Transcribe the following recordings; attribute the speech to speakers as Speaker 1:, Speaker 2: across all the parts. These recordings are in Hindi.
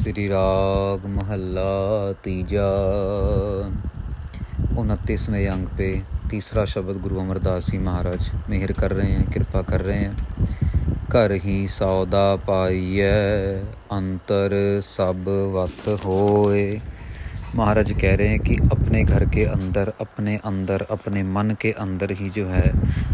Speaker 1: श्री राग महला तीजा 29वें अंक पे तीसरा शब्द गुरु अमरदास जी महाराज मेहर कर रहे हैं, कृपा कर रहे हैं। घर ही सौदा पाइए अंतर सब वथ होए। महाराज कह रहे हैं कि अपने घर के अंदर, अपने मन के अंदर ही जो है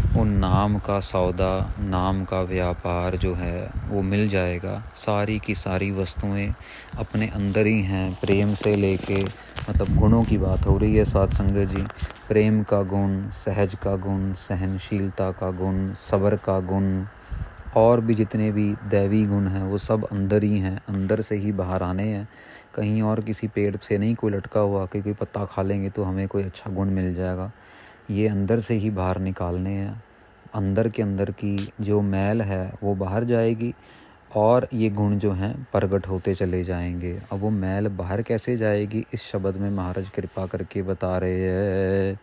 Speaker 1: वो नाम का सौदा, नाम का व्यापार जो है वो मिल जाएगा। सारी की सारी वस्तुएं अपने अंदर ही हैं। प्रेम से लेके मतलब गुणों की बात हो रही है साध संगत जी। प्रेम का गुण, सहज का गुण, सहनशीलता का गुण, सब्र का गुण और भी जितने भी दैवी गुण हैं वो सब अंदर ही हैं, अंदर से ही बाहर आने हैं। कहीं और किसी पेड़ से नहीं कोई लटका हुआ कि कोई पत्ता खा लेंगे तो हमें कोई अच्छा गुण मिल जाएगा। ये अंदर से ही बाहर निकालने हैं। अंदर के अंदर की जो मैल है वो बाहर जाएगी और ये गुण जो हैं प्रगट होते चले जाएंगे। अब वो मैल बाहर कैसे जाएगी, इस शब्द में महाराज कृपा करके बता रहे हैं।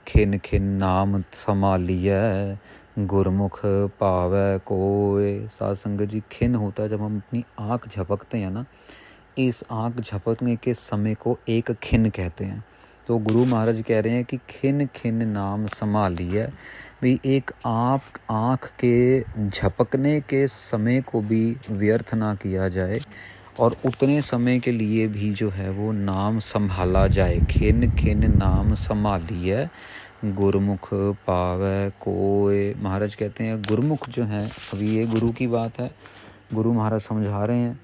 Speaker 1: खिन खिन नाम संभालिए गुरमुख पावै कोय। साध संगत जी, खिन होता है जब हम अपनी आँख झपकते हैं ना, इस आँख झपकने के समय को एक खिन कहते हैं। तो गुरु महाराज कह रहे हैं कि खिन खिन नाम संभालिए, भी एक आँख के झपकने के समय को भी व्यर्थ ना किया जाए और उतने समय के लिए भी जो है वो नाम संभाला जाए। खिन खिन नाम संभालिए गुरमुख पावै कोय। महाराज कहते हैं गुरमुख जो है, अभी ये गुरु की बात है, गुरु महाराज समझा रहे हैं।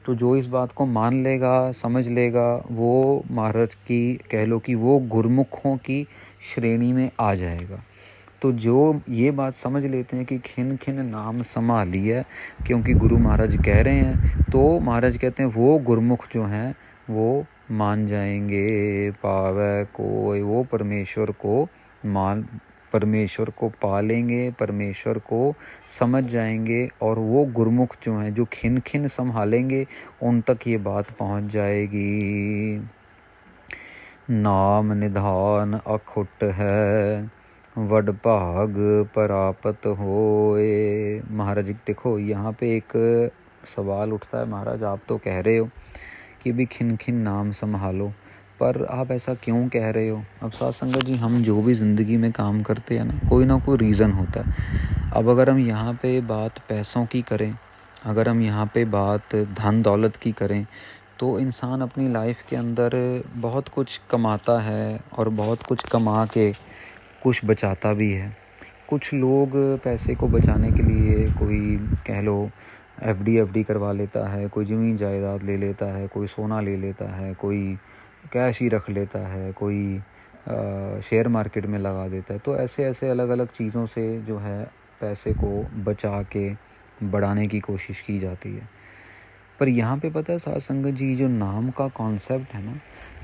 Speaker 1: तो जो इस बात को मान लेगा, समझ लेगा, वो महाराज की कह लो कि वो गुरमुखों की श्रेणी में आ जाएगा। तो जो ये बात समझ लेते हैं कि खिन खिन नाम संभालिए, क्योंकि गुरु महाराज कह रहे हैं, तो महाराज कहते हैं वो गुरमुख जो हैं वो मान जाएंगे। पावै कोय, वो परमेश्वर को पालेंगे, परमेश्वर को समझ जाएंगे और वो गुरमुख जो हैं जो खिन खिन संभालेंगे उन तक ये बात पहुंच जाएगी। नाम निधान अखुट है वड भाग परापत होए। महाराज देखो यहाँ पे एक सवाल उठता है, महाराज आप तो कह रहे हो कि भी खिन खिन नाम संभालो, पर आप ऐसा क्यों कह रहे हो? अब साथ संगत जी, हम जो भी ज़िंदगी में काम करते हैं ना कोई रीज़न होता है। अब अगर हम यहाँ पे बात पैसों की करें, अगर हम यहाँ पे बात धन दौलत की करें, तो इंसान अपनी लाइफ के अंदर बहुत कुछ कमाता है और बहुत कुछ कमा के कुछ बचाता भी है। कुछ लोग पैसे को बचाने के लिए कोई कह लो एफडी करवा लेता है, कोई ज़मीन जायदाद ले लेता है, कोई सोना ले लेता है, कोई कैश ही रख लेता है, कोई शेयर मार्केट में लगा देता है। तो ऐसे अलग अलग चीज़ों से जो है पैसे को बचा के बढ़ाने की कोशिश की जाती है। पर यहाँ पे पता है साध संगत जी, जो नाम का कॉन्सेप्ट है ना,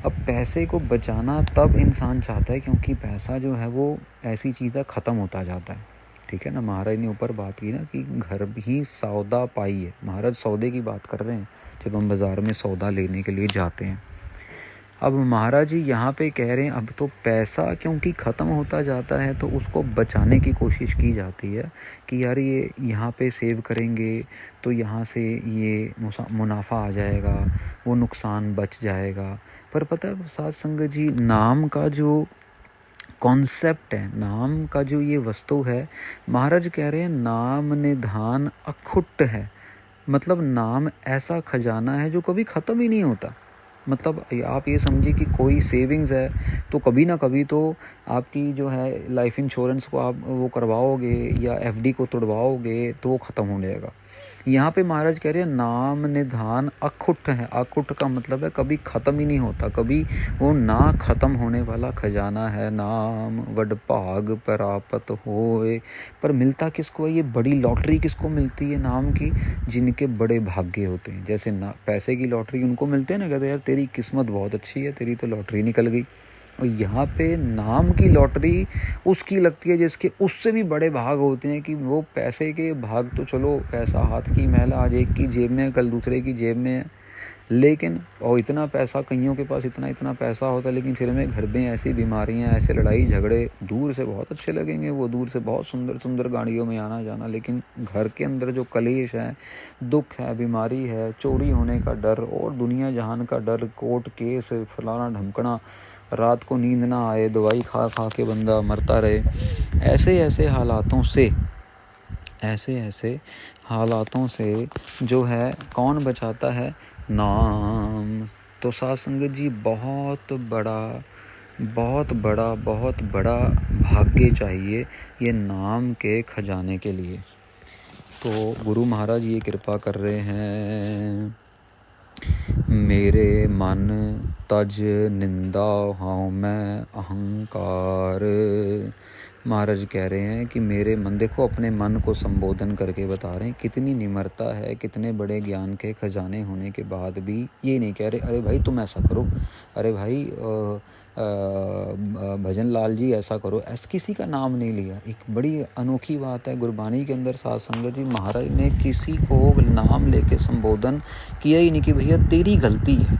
Speaker 1: अब पैसे को बचाना तब इंसान चाहता है क्योंकि पैसा जो है वो ऐसी चीज़ है ख़त्म होता जाता है। ठीक है ना, महाराज ने ऊपर बात की ना कि घर ही सौदा पाई है। महाराज सौदे की बात कर रहे हैं जब हम बाज़ार में सौदा लेने के लिए जाते हैं। अब महाराज जी यहाँ पे कह रहे हैं अब तो पैसा क्योंकि ख़त्म होता जाता है तो उसको बचाने की कोशिश की जाती है कि यार ये यहाँ पे सेव करेंगे तो यहाँ से ये मुनाफा आ जाएगा, वो नुकसान बच जाएगा। पर पता है साध संगत जी, नाम का जो कॉन्सेप्ट है, नाम का जो ये वस्तु है, महाराज कह रहे हैं नाम निधान अखुट है। मतलब नाम ऐसा खजाना है जो कभी ख़त्म ही नहीं होता। मतलब आप ये समझिए कि कोई सेविंग्स है तो कभी ना कभी तो आपकी जो है लाइफ इंश्योरेंस को आप वो करवाओगे या एफडी को तोड़वाओगे तो वो ख़त्म हो जाएगा। यहाँ पे महाराज कह रहे हैं नाम निधान अखुट है। अखुट का मतलब है कभी ख़त्म ही नहीं होता, कभी वो ना ख़त्म होने वाला खजाना है नाम। वड भाग परापत होए, पर मिलता किसको है? ये बड़ी लॉटरी किसको मिलती है नाम की? जिनके बड़े भाग्य होते हैं। जैसे ना पैसे की लॉटरी उनको मिलते हैं ना, कहते हैं यार तेरी किस्मत बहुत अच्छी है, तेरी तो लॉटरी निकल गई। और यहाँ पे नाम की लॉटरी उसकी लगती है जिसके उससे भी बड़े भाग होते हैं कि वो पैसे के भाग तो चलो पैसा हाथ की मैला, आज एक की जेब में कल दूसरे की जेब में है, लेकिन और इतना पैसा, कईयों के पास इतना इतना पैसा होता है, लेकिन फिर में घर में ऐसी बीमारियां, ऐसे लड़ाई झगड़े, दूर से बहुत अच्छे लगेंगे वो, दूर से बहुत सुंदर सुंदर गाड़ियों में आना जाना, लेकिन घर के अंदर जो कलेश है, दुख है, बीमारी है, चोरी होने का डर और दुनिया जहान का डर, कोर्ट केस, फलाना ढमकना, रात को नींद ना आए, दवाई खा खा के बंदा मरता रहे, ऐसे ऐसे हालातों से जो है कौन बचाता है? नाम। तो साध संगत जी बहुत बड़ा भाग्य चाहिए ये नाम के खजाने के लिए। तो गुरु महाराज ये कृपा कर रहे हैं, मेरे मन तज निंदा हाँ मैं अहंकार। महाराज कह रहे हैं कि मेरे मन, देखो अपने मन को संबोधन करके बता रहे हैं कितनी निम्रता है, कितने बड़े ज्ञान के खजाने होने के बाद भी ये नहीं कह रहे अरे भाई तुम ऐसा करो, अरे भाई भजन लाल जी ऐसा करो, ऐसा किसी का नाम नहीं लिया। एक बड़ी अनोखी बात है गुरबानी के अंदर, साध संगत जी महाराज ने किसी को नाम लेके संबोधन किया ही नहीं कि भैया तेरी गलती है,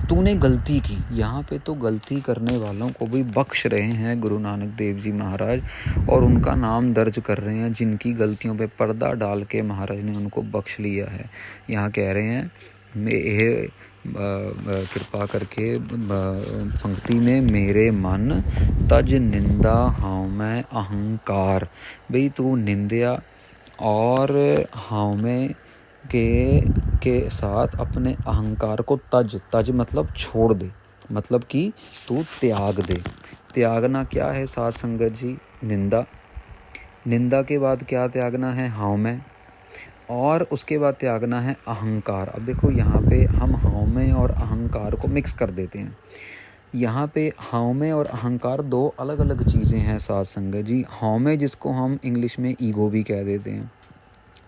Speaker 1: तूने गलती की। यहाँ पे तो गलती करने वालों को भी बख्श रहे हैं गुरु नानक देव जी महाराज, और उनका नाम दर्ज कर रहे हैं, जिनकी गलतियों पे पर्दा डाल के महाराज ने उनको बख्श लिया है। यहाँ कह रहे हैं मैं कृपा करके पंक्ति में, मेरे मन तज निंदा हाँ मैं अहंकार। भाई तू निंदा और हाँ मैं के साथ अपने अहंकार को तज मतलब छोड़ दे, मतलब कि तू त्याग दे। त्यागना क्या है साध संगत जी? निंदा के बाद क्या त्यागना है? हाँ मैं, और उसके बाद त्यागना है अहंकार। अब देखो यहाँ पे हम हौमे और अहंकार को मिक्स कर देते हैं। यहाँ पे हौमे और अहंकार दो अलग अलग चीज़ें हैं साध संगत जी। हौमे जिसको हम इंग्लिश में ईगो भी कह देते हैं,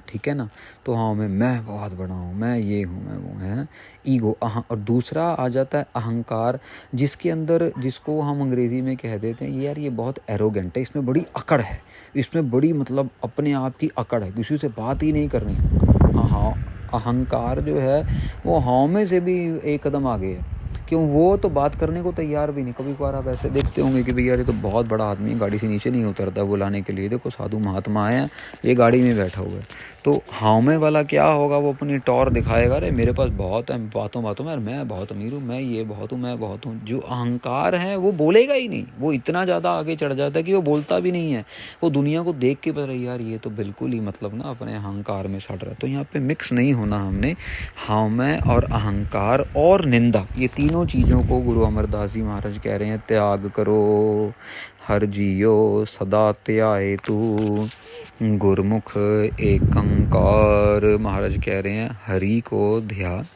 Speaker 1: ठीक है ना। तो हाँ मैं बहुत बड़ा हूँ, मैं ये हूँ, मैं वो है, ईगो। और दूसरा आ जाता है अहंकार, जिसके अंदर, जिसको हम अंग्रेज़ी में कह देते हैं यार ये बहुत एरोगेंट है, इसमें बड़ी अकड़ है, इसमें बड़ी मतलब अपने आप की अकड़ है, किसी से बात ही नहीं करनी। हाँ, अहंकार जो है वो हाँ में से भी एक कदम आगे है। क्यों? वो तो बात करने को तैयार भी नहीं। कभी कभार आप ऐसे देखते होंगे कि भैया ये तो बहुत बड़ा आदमी, गाड़ी से नीचे नहीं उतरता बुलाने के लिए, देखो साधु महात्मा आए हैं, ये गाड़ी में बैठा हुआ है। तो हाउमे वाला क्या होगा? वो अपनी टॉर दिखाएगा, अरे मेरे पास बहुत है, बातों में मैं बहुत अमीर हूँ, मैं ये बहुत हूँ, मैं बहुत हूँ। जो अहंकार है वो बोलेगा ही नहीं, वो इतना ज़्यादा आगे चढ़ जाता है कि वो बोलता भी नहीं है। वो दुनिया को देख के पता यार ये तो बिल्कुल ही मतलब ना अपने अहंकार में सड़ रहा है। तो यहाँ पे मिक्स नहीं होना हमने। हाउमे और अहंकार और निंदा, ये तीनों चीज़ों को गुरु अमरदास जी महाराज कह रहे हैं त्याग करो। हर जियो सदा त्याए तू, गुरमुख एकंकार। महाराज कह रहे हैं हरि को ध्या,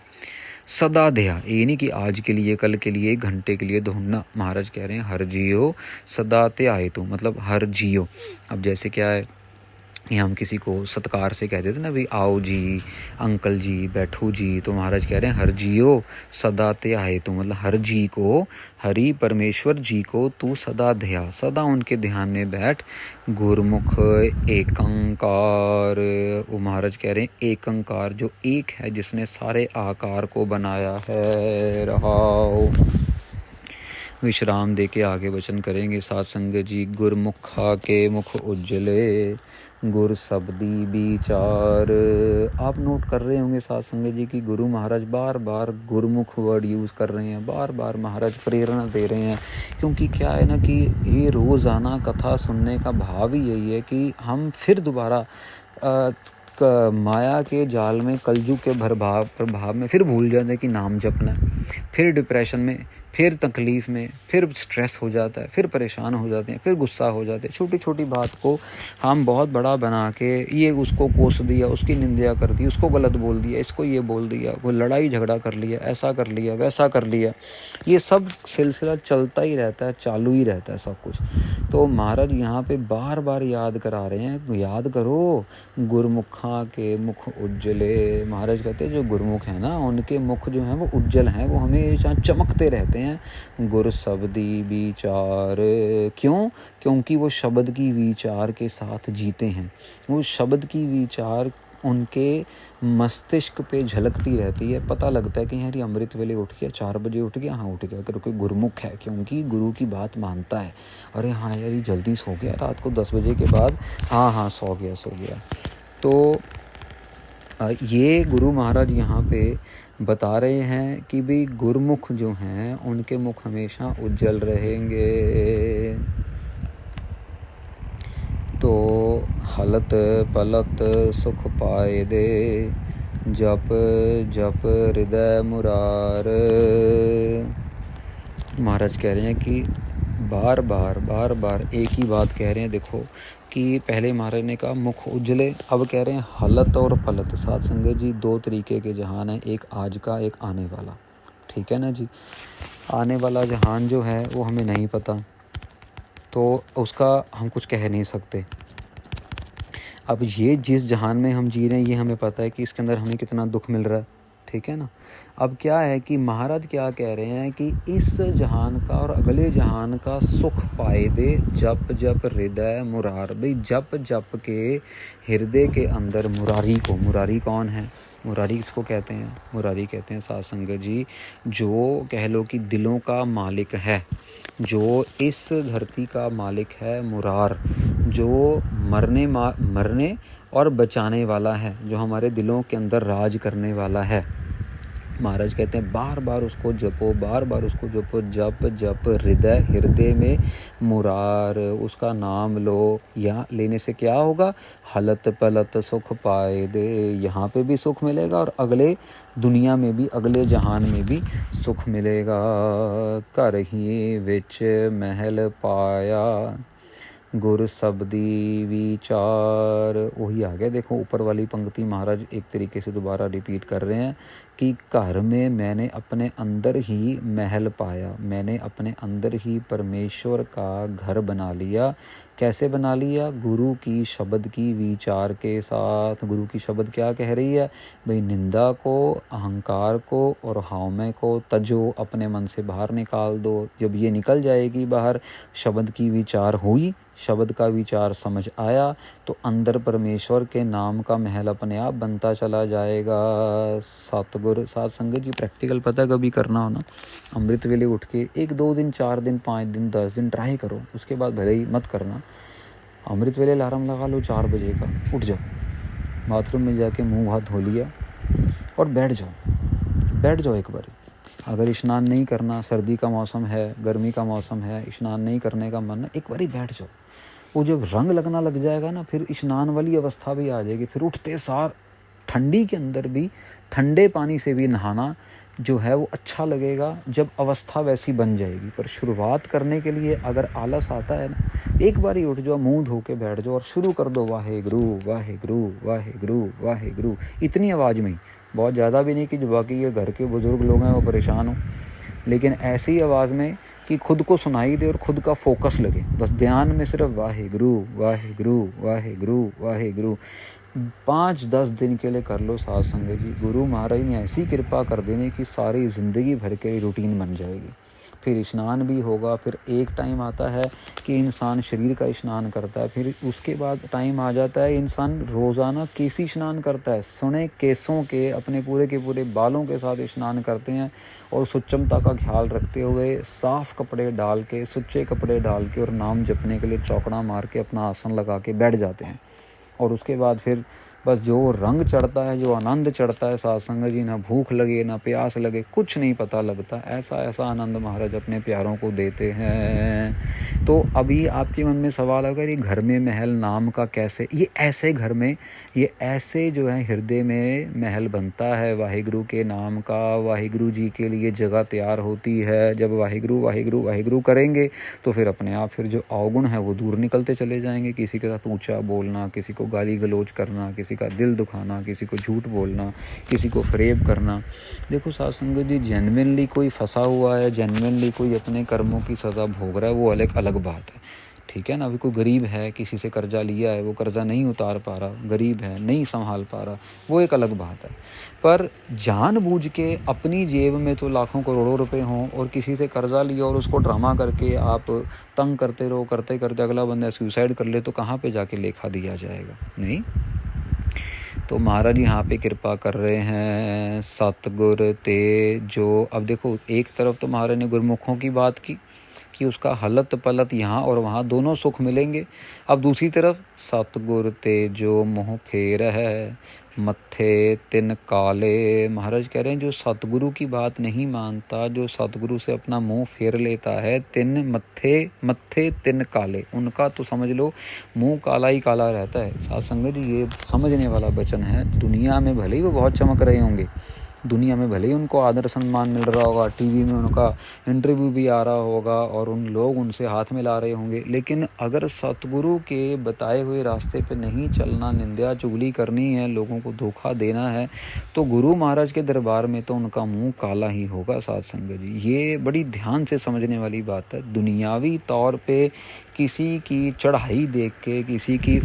Speaker 1: सदा ध्या। ये नहीं कि आज के लिए, कल के लिए, 1 घंटे के लिए ढूंढना। महाराज कह रहे हैं हर जियो सदा त्याए तू, मतलब हर जियो। अब जैसे क्या है, ये हम किसी को सत्कार से कह देते ना, भाई आओ जी, अंकल जी, बैठो जी। तो महाराज कह रहे हैं हर जियो सदा त्याए तू, मतलब हर जी को, हरि परमेश्वर जी को तू सदा ध्या, सदा उनके ध्यान में बैठ। गुरमुख एकंकार, वो महाराज कह रहे हैं एकंकार जो एक है, जिसने सारे आकार को बनाया है। रहाओ विश्राम दे के आगे वचन करेंगे साध संगत जी। गुरमुखा के मुख उज्जले, गुर शब्दी विचार। आप नोट कर रहे होंगे साध संगत जी कि गुरु महाराज बार बार गुरमुख वर्ड यूज़ कर रहे हैं, बार बार महाराज प्रेरणा दे रहे हैं। क्योंकि क्या है ना कि ये रोज़ाना कथा सुनने का भाव ही यही है कि हम फिर दोबारा माया के जाल में, कलयुग के प्रभाव में फिर भूल जाते हैं कि नाम जपना है, फिर डिप्रेशन में, फिर तकलीफ़ में, फिर स्ट्रेस हो जाता है, फिर परेशान हो जाते हैं, फिर गुस्सा हो जाते हैं। छोटी छोटी बात को हम बहुत बड़ा बना के, ये उसको कोस दिया, उसकी निंदा कर दी, उसको गलत बोल दिया, इसको ये बोल दिया, वो लड़ाई झगड़ा कर लिया, ऐसा कर लिया, वैसा कर लिया। ये सब सिलसिला चलता ही रहता है, चालू ही रहता है सब कुछ। तो महाराज यहाँ पे बार बार याद करा रहे हैं, याद करो गुरमुखा के मुख उज्जले। महाराज कहते हैं जो गुरमुख है ना, उनके मुख जो हैं वो उज्जवल हैं, वो हमेशा चमकते रहते हैं। गुर शब्दी विचार, क्यों? क्योंकि वो शब्द की विचार के साथ जीते हैं। वो शब्द की विचार उनके मस्तिष्क पे झलकती रहती है। पता लगता है कि यार ये अमृत वेले उठ गया, 4 बजे उठ गया, हाँ उठ गया, अगर कोई गुरुमुख है, क्योंकि गुरु की बात मानता है। अरे हाँ यार ये जल्दी सो गया, रात को 10 बजे के बाद, हाँ सो गया। तो ये गुरु महाराज यहाँ पे बता रहे हैं कि भाई गुरुमुख जो हैं उनके मुख हमेशा उज्जवल रहेंगे। तो हलत पलत सुख पाए दे, जप जप हृदय मुरार। महाराज कह रहे हैं कि बार बार एक ही बात कह रहे हैं। देखो कि पहले महाराज ने कहा मुख उज्जले, अब कह रहे हैं हलत और पलत। साथ संगत जी 2 तरीके के जहान हैं, एक आज का, एक आने वाला। ठीक है ना जी। आने वाला जहान जो है वो हमें नहीं पता, तो उसका हम कुछ कह नहीं सकते। अब ये जिस जहान में हम जी रहे हैं ये हमें पता है कि इसके अंदर हमें कितना दुख मिल रहा है। ठीक है ना। अब क्या है कि महाराज क्या कह रहे हैं कि इस जहान का और अगले जहान का सुख पाए दे, जप जप हृदय मुरार। भाई जप जप के हृदय के अंदर मुरारी को, मुरारी कौन है, मुरारी किसको कहते हैं, मुरारी कहते हैं साध संगत जी जो कह लो कि दिलों का मालिक है, जो इस धरती का मालिक है, मुरार, जो मरने और बचाने वाला है, जो हमारे दिलों के अंदर राज करने वाला है। महाराज कहते हैं बार बार उसको जपो, बार बार उसको जपो, जप जप हृदय में मुरार, उसका नाम लो। या लेने से क्या होगा, हलत पलत सुख पाए दे, यहाँ पे भी सुख मिलेगा और अगले दुनिया में भी, अगले जहान में भी सुख मिलेगा। कर ही विच महल पाया, गुर शब्दी विचार। वही आ गया। देखो ऊपर वाली पंक्ति महाराज एक तरीके से दोबारा रिपीट कर रहे हैं कि घर में मैंने अपने अंदर ही महल पाया, मैंने अपने अंदर ही परमेश्वर का घर बना लिया। कैसे बना लिया, गुरु की शब्द की विचार के साथ। गुरु की शब्द क्या कह रही है, भाई निंदा को, अहंकार को और हावमे को तजो, अपने मन से बाहर निकाल दो। जब ये निकल जाएगी बाहर, शब्द की विचार हुई, शब्द का विचार समझ आया, तो अंदर परमेश्वर के नाम का महल अपने आप बनता चला जाएगा। सतगुर साध संगत जी प्रैक्टिकल पता कभी करना हो ना, अमृत वेले उठ के 1-2 दिन, 4 दिन, 5 दिन, 10 दिन ट्राई करो, उसके बाद भले ही मत करना। अमृत वेले अलार्म लगा लो 4 बजे का, उठ जाओ, बाथरूम में जाके मुँह हाथ धो लिया और बैठ जाओ एक बार। अगर स्नान नहीं करना, सर्दी का मौसम है, गर्मी का मौसम है, स्नान नहीं करने का मन है, एक बार बैठ जाओ। वो जब रंग लगना लग जाएगा ना, फिर स्नान वाली अवस्था भी आ जाएगी। फिर उठते सार ठंडी के अंदर भी ठंडे पानी से भी नहाना जो है वो अच्छा लगेगा, जब अवस्था वैसी बन जाएगी। पर शुरुआत करने के लिए अगर आलस आता है ना, एक बार ही उठ जाओ, मुंह धो के बैठ जाओ और शुरू कर दो वाहेगुरु वाहेगुरु वाहेगुरु वाहेगुरु, इतनी आवाज़ में ही, बहुत ज़्यादा भी नहीं कि जो बाकी ये घर के बुज़ुर्ग लोग हैं वो परेशान हो, लेकिन ऐसी आवाज़ में कि खुद को सुनाई दे और खुद का फोकस लगे। बस ध्यान में सिर्फ वाहेगुरु वाहेगुरु वाहेगुरु वाहेगुरु 5-10 दिन के लिए कर लो साध संगत जी। गुरु महाराज ने ऐसी कृपा कर देने कि सारी ज़िंदगी भर के रूटीन बन जाएगी। फिर स्नान भी होगा। फिर एक टाइम आता है कि इंसान शरीर का स्नान करता है, फिर उसके बाद टाइम आ जाता है इंसान रोज़ाना केसी स्नान करता है, सुने केसों के, अपने पूरे के पूरे बालों के साथ स्नान करते हैं और सुच्चमता का ख्याल रखते हुए साफ़ कपड़े डाल के, सुच्चे कपड़े डाल के और नाम जपने के लिए चौकड़ा मार के अपना आसन लगा के बैठ जाते हैं। और उसके बाद फिर बस जो रंग चढ़ता है, जो आनंद चढ़ता है साध संगत जी, ना भूख लगे ना प्यास लगे, कुछ नहीं पता लगता। ऐसा आनंद महाराज अपने प्यारों को देते हैं। तो अभी आपके मन में सवाल अगर ये घर में महल नाम का कैसे, ये ऐसे घर में, ये ऐसे जो है हृदय में महल बनता है वाहिगुरु के नाम का। वाहिगुरु जी के लिए जगह तैयार होती है। जब वाहिगुरु वाहिगुरु वाहिगुरु करेंगे तो फिर अपने आप फिर जो अवगुण है वो दूर निकलते चले जाएंगे। किसी के साथ ऊंचा बोलना, किसी को गाली गलौज करना, किसी का दिल दुखाना, किसी को झूठ बोलना, किसी को फरेब करना। देखो साध संगत जी, जेन्युइनली कोई फंसा हुआ है, जेन्युइनली कोई अपने कर्मों की सज़ा भोग रहा है, वो अलग बात है। ठीक है ना। अभी कोई गरीब है, किसी से कर्जा लिया है, वो कर्जा नहीं उतार पा रहा, गरीब है, नहीं संभाल पा रहा, वो एक अलग बात है। पर जानबूझ के अपनी जेब में तो लाखों करोड़ों रुपए हों और किसी से कर्जा लिया और उसको ड्रामा करके आप तंग करते रहो, करते करते अगला बंदा सुसाइड कर ले, तो कहाँ पे जाके लेखा दिया जाएगा। नहीं। तो महाराज यहाँ पे कृपा कर रहे हैं, सतगुर ते जो। अब देखो, एक तरफ तो महाराज ने गुरमुखों की बात की कि उसका हलत पलत यहाँ और वहाँ दोनों सुख मिलेंगे। अब दूसरी तरफ सतगुर ते जो मोह फेर है, मत्थे तिन काले। महाराज कह रहे हैं जो सतगुरु की बात नहीं मानता, जो सतगुरु से अपना मुंह फेर लेता है, तिन मत्थे तिन काले, उनका तो समझ लो मुंह काला ही काला रहता है। साथ संगत जी, ये समझने वाला वचन है। दुनिया में भले ही वो बहुत चमक रहे होंगे, दुनिया में भले ही उनको आदर सम्मान मिल रहा होगा, टीवी में उनका इंटरव्यू भी आ रहा होगा और उन लोग उनसे हाथ मिला रहे होंगे, लेकिन अगर सतगुरु के बताए हुए रास्ते पे नहीं चलना, निंदा चुगली करनी है, लोगों को धोखा देना है, तो गुरु महाराज के दरबार में तो उनका मुंह काला ही होगा। साथ संगत जी, ये बड़ी ध्यान से समझने वाली बात है। दुनियावी तौर पे किसी की चढ़ाई देख के, किसी की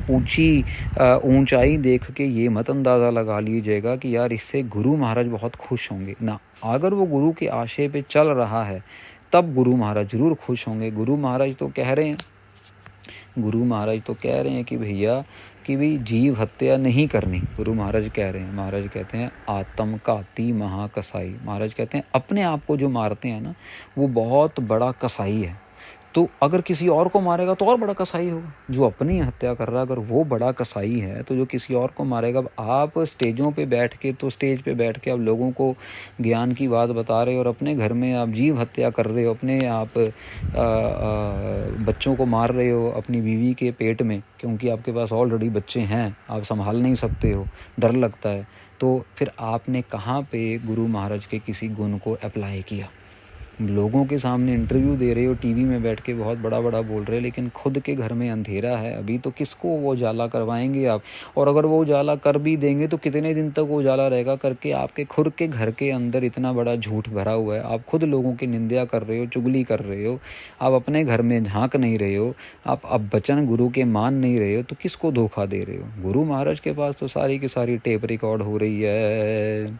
Speaker 1: ऊंचाई देख के ये मत अंदाज़ा लगा लीजिएगा कि यार इससे गुरु महाराज बहुत खुश होंगे ना। अगर वो गुरु के आशय पे चल रहा है तब गुरु महाराज जरूर खुश होंगे। गुरु महाराज तो कह रहे हैं कि भैया कि भाई जीव हत्या नहीं करनी। गुरु महाराज कह रहे हैं, महाराज कहते हैं आत्मघाती महाकसाई। महाराज कहते हैं अपने आप को जो मारते हैं ना, वो बहुत बड़ा कसाई है। तो अगर किसी और को मारेगा तो और बड़ा कसाई होगा। जो अपनी हत्या कर रहा है अगर वो बड़ा कसाई है, तो जो किसी और को मारेगा। अब आप स्टेजों पे बैठ के, तो स्टेज पे बैठ के आप लोगों को ज्ञान की बात बता रहे हो और अपने घर में आप जीव हत्या कर रहे हो, अपने आप बच्चों को मार रहे हो अपनी बीवी के पेट में, क्योंकि आपके पास ऑलरेडी बच्चे हैं, आप संभाल नहीं सकते हो, डर लगता है। तो फिर आपने कहाँ पे गुरु महाराज के किसी गुण को अप्लाई किया? लोगों के सामने इंटरव्यू दे रहे हो, टीवी में बैठ के बहुत बड़ा बड़ा बोल रहे हो, लेकिन खुद के घर में अंधेरा है अभी, तो किसको वो उजाला करवाएंगे आप? और अगर वो उजाला कर भी देंगे तो कितने दिन तक वो उजाला रहेगा करके? आपके खुद के घर के अंदर इतना बड़ा झूठ भरा हुआ है, आप खुद लोगों की निंदा कर रहे हो, चुगली कर रहे हो, आप अपने घर में झांक नहीं रहे हो, आप अब वचन गुरु के मान नहीं रहे हो, तो किसको धोखा दे रहे हो? गुरु महाराज के पास तो सारी की सारी टेप रिकॉर्ड हो रही है।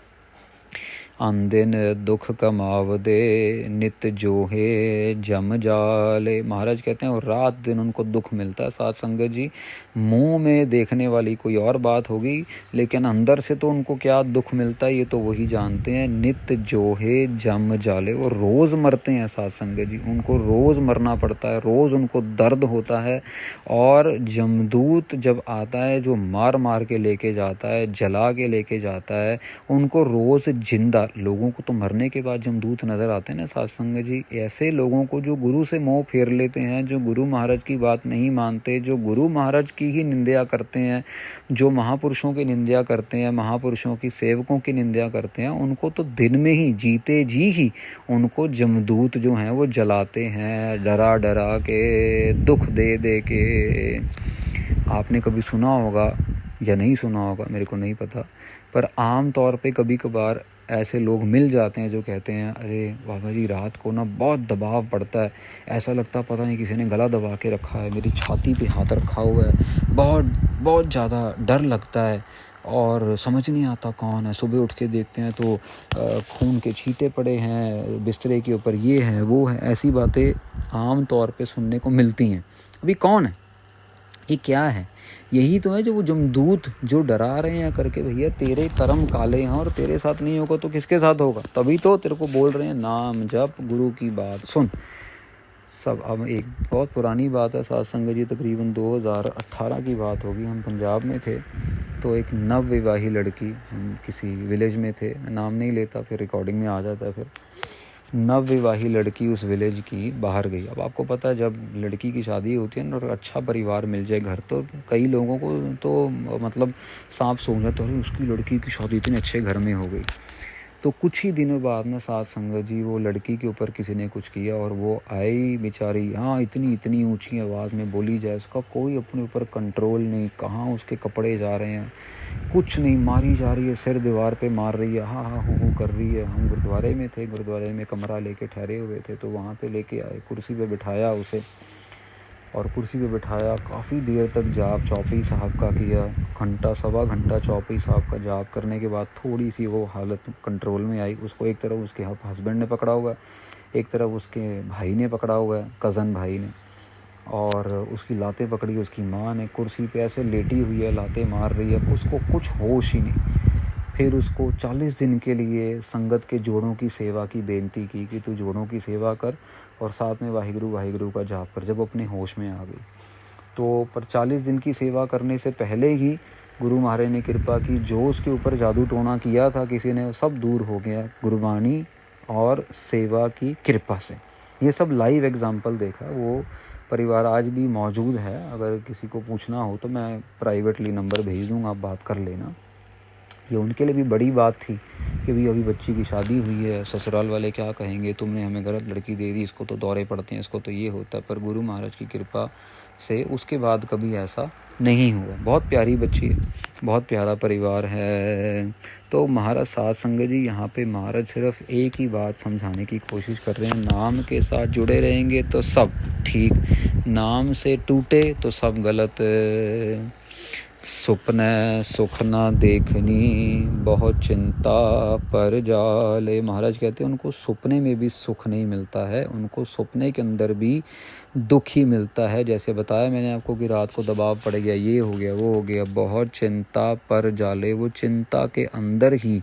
Speaker 1: आंदिन दुख कमावदे नित जोहे जम जाले। महाराज कहते हैं और रात दिन उनको दुख मिलता है। साथ संगत जी, मुंह में देखने वाली कोई और बात होगी, लेकिन अंदर से तो उनको क्या दुख मिलता है ये तो वही जानते हैं। नित जोहे जम जाले, वो रोज़ मरते हैं। साथ संगत जी, उनको रोज़ मरना पड़ता है, रोज़ उनको दर्द होता है। और जमदूत जब आता है, जो मार मार के लेके जाता है, जला के लेके जाता है, उनको रोज़ जिंदा, लोगों को तो मरने के बाद जमदूत नज़र आते हैं ना। साथ संगत जी, ऐसे लोगों को जो गुरु से मोह फेर लेते हैं, जो गुरु महाराज की बात नहीं मानते, जो गुरु महाराज की ही निंदा करते हैं, जो महापुरुषों की निंदा करते हैं, महापुरुषों की सेवकों की निंदा करते हैं, उनको तो दिन में ही, जीते जी ही उनको जमदूत जो हैं वो जलाते हैं, डरा डरा के, दुख दे दे के। आपने कभी सुना होगा या नहीं सुना होगा, मेरे को नहीं पता, पर आम तौर पे कभी कभार ऐसे लोग मिल जाते हैं जो कहते हैं अरे बाबा जी, रात को ना बहुत दबाव पड़ता है, ऐसा लगता पता नहीं किसी ने गला दबा के रखा है, मेरी छाती पे हाथ रखा हुआ है, बहुत बहुत ज़्यादा डर लगता है और समझ नहीं आता कौन है। सुबह उठ के देखते हैं तो खून के छींटे पड़े हैं बिस्तरे के ऊपर, ये है वो है। ऐसी बातें आम तौर पे सुनने को मिलती हैं। अभी कौन है, ये क्या है? यही तो है जो वो जमदूत जो डरा रहे हैं करके, भैया तेरे कर्म काले हैं और तेरे साथ नहीं होगा तो किसके साथ होगा? तभी तो तेरे को बोल रहे हैं नाम जप, गुरु की बात सुन सब। अब एक बहुत पुरानी बात है साथ संगत जी, तकरीबन 2018 की बात होगी। हम पंजाब में थे, तो एक नव विवाही लड़की, हम किसी विलेज में थे, मैं नाम नहीं लेता फिर रिकॉर्डिंग में आ जाता है, फिर नव विवाही लड़की उस विलेज की बाहर गई। अब आपको पता है जब लड़की की शादी होती है ना और अच्छा परिवार मिल जाए घर, तो कई लोगों को तो मतलब सांप सूंघ जाता है, उसकी लड़की की शादी इतने अच्छे घर में हो गई। तो कुछ ही दिनों बाद में साथ संगत जी वो लड़की के ऊपर किसी ने कुछ किया और वो आई बेचारी, हाँ इतनी ऊंची आवाज़ में बोली जाए, उसका कोई अपने ऊपर कंट्रोल नहीं, कहाँ उसके कपड़े जा रहे हैं, कुछ नहीं, मारी जा रही है, सिर दीवार पे मार रही है, हाँ हाँ हूँ कर रही है। हम गुरुद्वारे में थे, गुरुद्वारे में कमरा लेके ठहरे हुए थे, तो वहाँ पे लेके आए, कुर्सी पे बिठाया उसे, और कुर्सी पे बिठाया, काफ़ी देर तक जाप चौपाई साहब का किया, घंटा सवा घंटा चौपाई साहब का जाप करने के बाद थोड़ी सी वो हालत कंट्रोल में आई। उसको एक तरफ उसके हस्बैंड ने पकड़ा हुआ है, एक तरफ उसके भाई ने पकड़ा हुआ है, कज़न भाई ने, और उसकी लातें पकड़ी उसकी माँ ने, कुर्सी पे ऐसे लेटी हुई है, लातें मार रही है, उसको कुछ होश ही नहीं। फिर उसको 40 दिन के लिए संगत के जोड़ों की सेवा की बेनती की कि तू जोड़ों की सेवा कर और साथ में वाहिगुरु वाहिगुरु का जाप कर। जब अपने होश में आ गई तो पर 40 दिन की सेवा करने से पहले ही गुरु महाराज ने कृपा की, जो उसके ऊपर जादू टोना किया था किसी ने, सब दूर हो गया गुरुवाणी और सेवा की कृपा से। ये सब लाइव एग्जाम्पल देखा। वो परिवार आज भी मौजूद है, अगर किसी को पूछना हो तो मैं प्राइवेटली नंबर भेज दूँगा, आप बात कर लेना। ये उनके लिए भी बड़ी बात थी कि भाई अभी बच्ची की शादी हुई है, ससुराल वाले क्या कहेंगे, तुमने हमें गलत लड़की दे दी, इसको तो दौरे पड़ते हैं, इसको तो ये होता है। पर गुरु महाराज की कृपा से उसके बाद कभी ऐसा नहीं हुआ। बहुत प्यारी बच्ची है, बहुत प्यारा परिवार है। तो महाराज साध संगत जी यहाँ पे महाराज सिर्फ एक ही बात समझाने की कोशिश कर रहे हैं, नाम के साथ जुड़े रहेंगे तो सब ठीक, नाम से टूटे तो सब गलत। सुपने सुख ना देखनी, बहुत चिंता पर जाले। महाराज कहते हैं उनको सपने में भी सुख नहीं मिलता है, उनको सपने के अंदर भी दुख ही मिलता है। जैसे बताया मैंने आपको कि रात को दबाव पड़ गया, ये हो गया वो हो गया, बहुत चिंता पर जाले। वो चिंता के अंदर ही,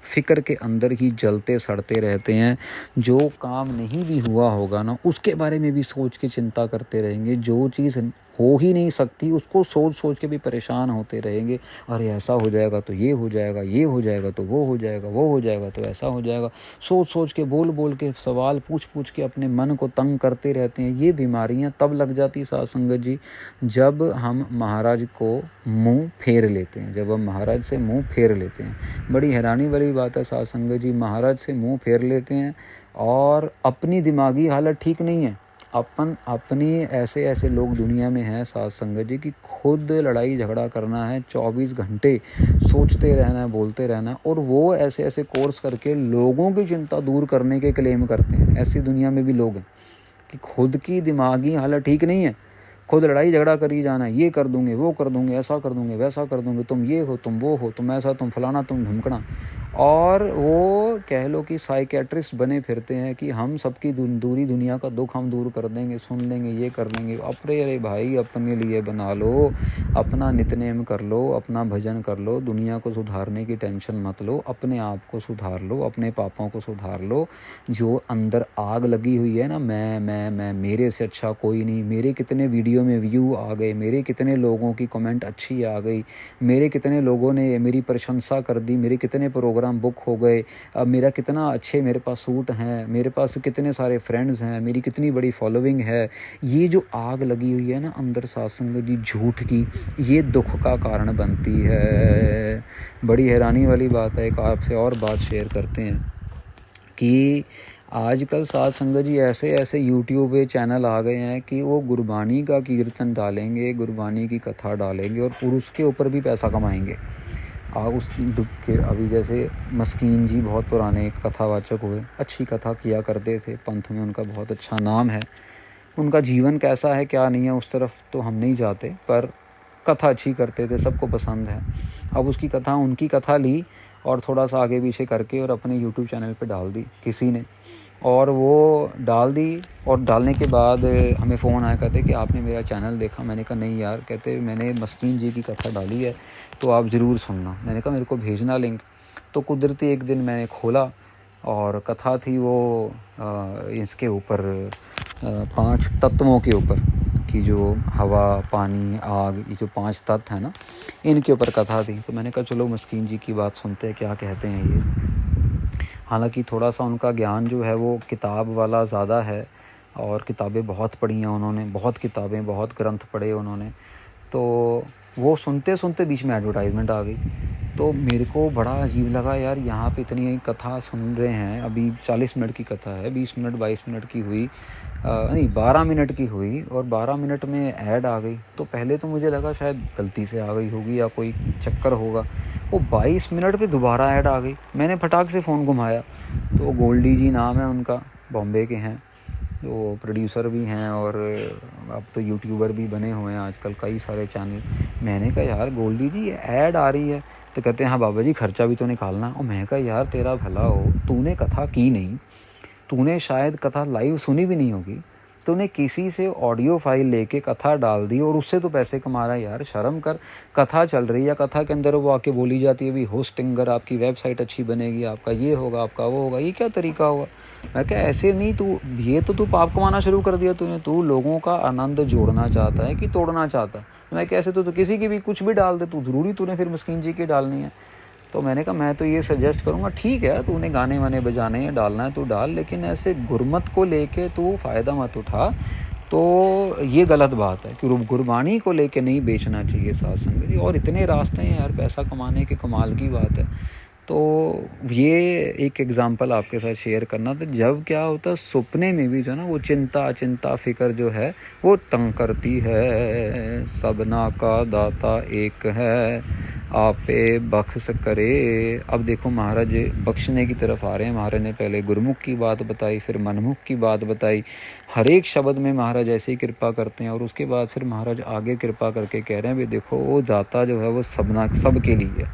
Speaker 1: फिक्र के अंदर ही जलते सड़ते रहते हैं। जो काम नहीं भी हुआ होगा ना, उसके बारे में भी सोच के चिंता करते रहेंगे। जो चीज़ हो ही नहीं सकती उसको सोच सोच के भी परेशान होते रहेंगे। अरे ऐसा हो जाएगा तो ये हो जाएगा, ये हो जाएगा तो वो हो जाएगा, वो हो जाएगा तो ऐसा हो जाएगा। सोच सोच के, बोल बोल के, सवाल पूछ पूछ के अपने मन को तंग करते रहते हैं। ये बीमारियां तब लग जाती साध संगत जी जब हम महाराज को मुंह फेर लेते हैं, जब हम महाराज से मुंह फेर लेते हैं। बड़ी हैरानी वाली बात है साध संगत जी, महाराज से मुंह फेर लेते हैं और अपनी दिमागी हालत ठीक नहीं है। अपनी ऐसे ऐसे लोग दुनिया में हैं साध संगत जी कि खुद लड़ाई झगड़ा करना है, 24 घंटे सोचते रहना है, बोलते रहना है, और वो ऐसे ऐसे कोर्स करके लोगों की चिंता दूर करने के क्लेम करते हैं। ऐसी दुनिया में भी लोग हैं कि खुद की दिमागी हालत ठीक नहीं है, खुद लड़ाई झगड़ा करी जाना है, ये कर दूंगे, वो कर दूंगे, ऐसा कर दूंगे, वैसा कर दूंगे, तुम ये हो, तुम वो हो, तुम ऐसा, तुम फलाना, तुम ढुमकना। और वो कह लो कि साइकेट्रिस्ट बने फिरते हैं कि हम सबकी दूरी दुनिया का दुख हम दूर कर देंगे, सुन लेंगे, ये कर लेंगे। अरे भाई, अपने लिए बना लो, अपना नित्यनेम कर लो, अपना भजन कर लो, दुनिया को सुधारने की टेंशन मत लो, अपने आप को सुधार लो, अपने पापों को सुधार लो। जो अंदर आग लगी हुई है ना, मैं मेरे से अच्छा कोई नहीं, मेरे कितने वीडियो में व्यू आ गए, मेरे कितने लोगों की कमेंट अच्छी आ गई, मेरे कितने लोगों ने मेरी प्रशंसा कर दी, मेरे कितने प्रोग्राम बुक हो गए, अब मेरा कितना अच्छे मेरे पास सूट हैं, मेरे पास कितने सारे फ्रेंड्स हैं, मेरी कितनी बड़ी फॉलोइंग है। ये जो आग लगी हुई है ना अंदर साध संगत जी झूठ की, ये दुख का कारण बनती है। बड़ी हैरानी वाली बात है। एक आपसे और बात शेयर करते हैं कि आजकल साध संगत जी ऐसे ऐसे यूट्यूब पे चैनल आ गए हैं कि वो गुरबानी का कीर्तन डालेंगे, गुरबानी की कथा डालेंगे और उसके ऊपर भी पैसा कमाएंगे। उस दुख के, अभी जैसे मस्कीन जी बहुत पुराने कथावाचक हुए, अच्छी कथा किया करते थे, पंथ में उनका बहुत अच्छा नाम है। उनका जीवन कैसा है क्या नहीं है उस तरफ तो हम नहीं जाते, पर कथा अच्छी करते थे, सबको पसंद है। अब उसकी कथा, उनकी कथा ली और थोड़ा सा आगे पीछे करके और अपने यूट्यूब चैनल पे डाल दी किसी ने, और वो डाल दी। और डालने के बाद हमें फ़ोन आया, कहते कि आपने मेरा चैनल देखा। मैंने कहा नहीं यार, कहते मैंने मस्कीन जी की कथा डाली है तो आप ज़रूर सुनना। मैंने कहा मेरे को भेजना लिंक। तो कुदरती एक दिन मैंने खोला और कथा थी वो इसके ऊपर 5 तत्वों के ऊपर, कि जो हवा, पानी, आग, ये जो 5 तत्व हैं ना, इनके ऊपर कथा थी। तो मैंने कहा चलो मस्कीन जी की बात सुनते हैं, क्या कहते हैं ये। हालांकि थोड़ा सा उनका ज्ञान जो है वो किताब वाला ज़्यादा है, और किताबें बहुत पढ़ी हैं उन्होंने, बहुत किताबें, बहुत ग्रंथ पढ़े उन्होंने। तो वो सुनते सुनते बीच में एडवर्टाइजमेंट आ गई। तो मेरे को बड़ा अजीब लगा यार, यहाँ पे इतनी कथा सुन रहे हैं, अभी 40 मिनट की कथा है, 20 मिनट 22 मिनट की हुई, नहीं 12 मिनट की हुई, और 12 मिनट में ऐड आ गई। तो पहले तो मुझे लगा शायद गलती से आ गई होगी या कोई चक्कर होगा। वो 22 मिनट पे दोबारा ऐड आ गई। मैंने फटाक से फ़ोन घुमाया तो गोल्डी जी नाम है उनका, बॉम्बे के हैं, तो प्रोड्यूसर भी हैं और अब तो यूट्यूबर भी बने हुए हैं आजकल, कई सारे चैनल। मैंने कहा यार गोल्डी जी ऐड आ रही है, तो कहते हैं हाँ बाबा जी खर्चा भी तो निकालना। और मैं कहा यार तेरा भला हो, तूने कथा की नहीं, तूने शायद कथा लाइव सुनी भी नहीं होगी, तूने किसी से ऑडियो फाइल लेके कथा डाल दी और उससे तो पैसे कमा रहा है। यार शर्म कर। कथा चल रही है, कथा के अंदर वो आके बोली जाती है भी होस्टिंगर, आपकी वेबसाइट अच्छी बनेगी, आपका ये होगा, आपका वो होगा। ये क्या तरीका हुआ? मैं क्या ऐसे नहीं, तू पाप कमाना शुरू कर दिया तूने। तू लोगों का आनंद जोड़ना चाहता है कि तोड़ना चाहता है? मैं कैसे तो किसी की भी कुछ भी डाल दे, तू ज़रूरी तूने फिर मिस्कीन जी की डालनी है? तो मैंने कहा मैं तो ये सजेस्ट करूँगा, ठीक है तूने गाने वाने बजाने हैं, डालना है तो डाल, लेकिन ऐसे गुरमत को लेके तू फ़ायदा मत उठा। तो ये गलत बात है कि गुरबाणी को लेके नहीं बेचना चाहिए साथ संगत जी। और इतने रास्ते हैं यार पैसा कमाने के, कमाल की बात है। तो ये एक एग्ज़ाम्पल आपके साथ शेयर करना था। जब क्या होता है सपने में भी जो है ना वो चिंता फ़िक्र जो है वो तंग करती है। सबना का दाता एक है, आपे बख्श करे। अब देखो महाराज बख्शने की तरफ आ रहे हैं। महाराज ने पहले गुरमुख की बात बताई, फिर मनमुख की बात बताई। हर एक शब्द में महाराज ऐसे ही कृपा करते हैं। और उसके बाद फिर महाराज आगे कृपा करके कह रहे हैं भी देखो वो दाता जो है वो सब के लिए है।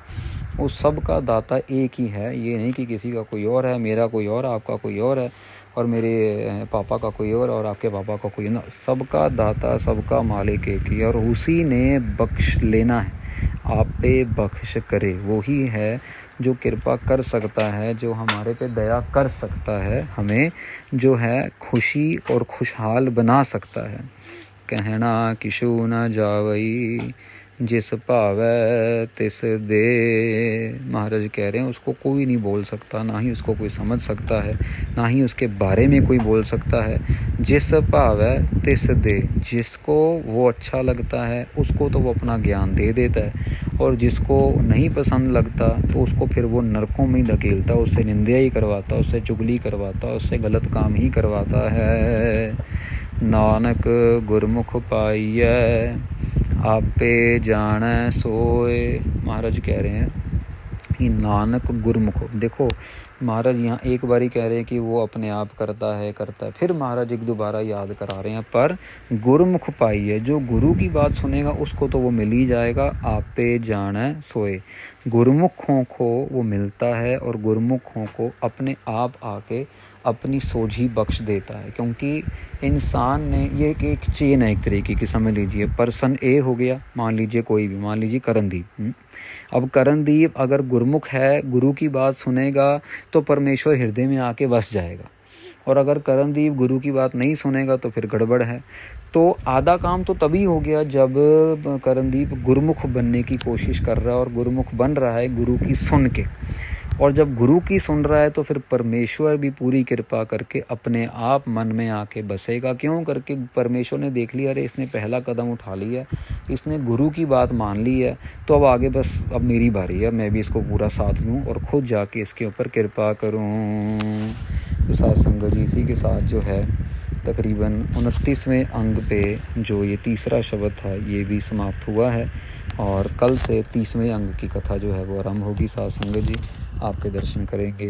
Speaker 1: वो सब का दाता एक ही है। ये नहीं कि किसी का कोई और है, मेरा कोई और, आपका कोई और है, और मेरे पापा का कोई और आपके पापा का कोई ना। सबका दाता, सबका मालिक एक ही है और उसी ने बख्श लेना है। आप पे बख्श करे, वो ही है जो कृपा कर सकता है, जो हमारे पे दया कर सकता है, हमें जो है खुशी और खुशहाल बना सकता है। कहना किशु न जावई, जिस भावै तिस दे। महाराज कह रहे हैं उसको कोई नहीं बोल सकता, ना ही उसको कोई समझ सकता है, ना ही उसके बारे में कोई बोल सकता है। जिस भावै तिस दे, जिसको वो अच्छा लगता है उसको तो वो अपना ज्ञान दे देता है, और जिसको नहीं पसंद लगता तो उसको फिर वो नरकों में ही धकेलता, उससे निंदा ही करवाता, उससे चुगली करवाता, उससे गलत काम ही करवाता है। नानक गुरमुख पाइयै, आपे जाने सोए। महाराज कह रहे हैं कि नानक गुरमुख। देखो महाराज यहाँ एक बारी कह रहे हैं कि वो अपने आप करता है, फिर महाराज एक दोबारा याद करा रहे हैं, पर गुरमुख पाई है, जो गुरु की बात सुनेगा उसको तो वो मिल ही जाएगा। आपे जाने सोए, गुरमुखों को वो मिलता है और गुरमुखों को अपने आप आके अपनी सोझी बख्श देता है। क्योंकि इंसान ने ये एक चेन है एक तरीके की, समझ लीजिए। पर्सन ए हो गया, मान लीजिए कोई भी, मान लीजिए करणदीप। अब करणदीप अगर गुरमुख है, गुरु की बात सुनेगा तो परमेश्वर हृदय में आके बस जाएगा, और अगर करणदीप गुरु की बात नहीं सुनेगा तो फिर गड़बड़ है। तो आधा काम तो तभी हो गया जब करणदीप गुरमुख बनने की कोशिश कर रहा है और गुरमुख बन रहा है गुरु की सुन के। और जब गुरु की सुन रहा है तो फिर परमेश्वर भी पूरी कृपा करके अपने आप मन में आके बसेगा। क्यों करके परमेश्वर ने देख लिया अरे इसने पहला कदम उठा लिया, इसने गुरु की बात मान ली है, तो अब आगे बस अब मेरी बारी है, मैं भी इसको पूरा साथ दूँ और खुद जाके इसके ऊपर कृपा करूँ। तो साथ संगत जी इसी के साथ जो है तकरीबन 29वें अंग पे जो ये तीसरा शब्द था ये भी समाप्त हुआ है, और कल से 30वें अंग की कथा जो है वो आरंभ होगी। साथ संगत जी आपके दर्शन करेंगे।